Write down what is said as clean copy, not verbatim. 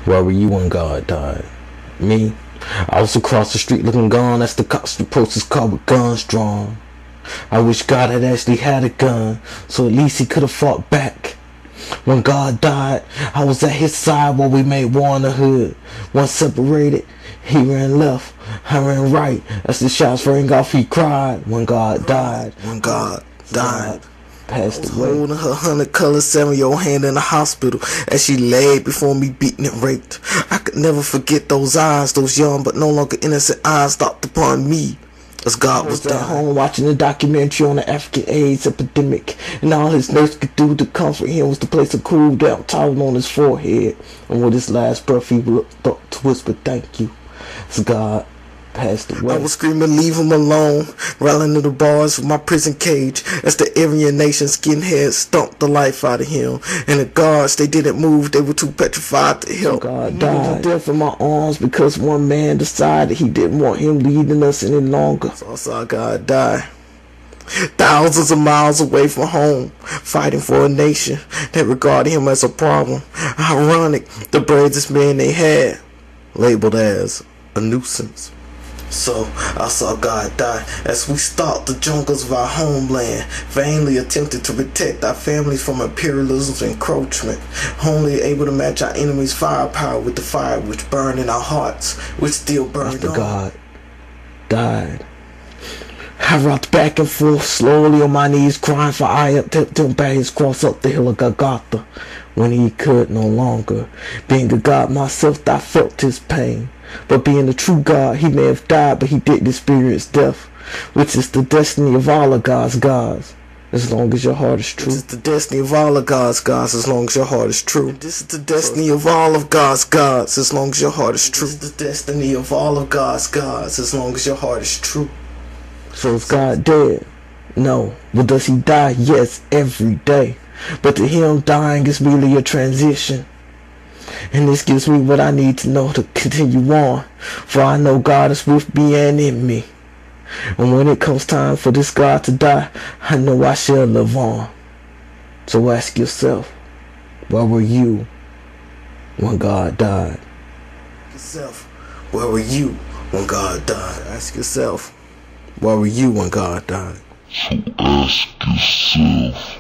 Where were you when God died? Me? I was across the street looking gone as the cops approached his car with guns drawn. I wish God had actually had a gun, so at least he could have fought back. When God died, I was at his side while we made war in the hood. Once separated, he ran left, I ran right. As the shots rang off, he cried. When God died, passed away. Holding her 100-color 7-year-old hand in the hospital as she laid before me, beaten and raped. I could never forget those eyes, those young but no longer innocent eyes locked upon me as God was at home watching a documentary on the African AIDS epidemic, and all his nurse could do to comfort him was to place a cool down towel on his forehead, and with his last breath he looked up to whisper thank you as God passed away. I was screaming, leave him alone, rattling to the bars of my prison cage as the Aryan Nation skinheads stomped the life out of him, and the guards, they didn't move, they were too petrified to help. God died. Death in my arms because one man decided he didn't want him leading us any longer. So I saw God die. Thousands of miles away from home, fighting for a nation that regarded him as a problem. Ironic, the bravest man they had, labeled as a nuisance. So I saw God die as we stalked the jungles of our homeland, vainly attempted to protect our families from imperialism's encroachment, only able to match our enemies' firepower with the fire which burned in our hearts, which still burned after on. God died, I rocked back and forth slowly on my knees, crying for I tipped him by his cross up the hill of Golgotha. When he could no longer, being a God myself, I felt his pain. But being a true God, he may have died, but he didn't experience death, which is the destiny of all of God's gods, as long as your heart is true. This is the destiny of all of God's gods, as long as your heart is true. This is the destiny of all of God's gods, as long as your heart is true. This is the destiny of all of God's gods, as long as your heart is true. So is God dead? No. But does he die? Yes, every day. But to him, dying is merely a transition. And this gives me what I need to know to continue on. For I know God is with me and in me. And when it comes time for this God to die, I know I shall live on. So ask yourself, where were you when God died? Yourself, where were you when God died? Ask yourself, where were you when God died? So ask yourself,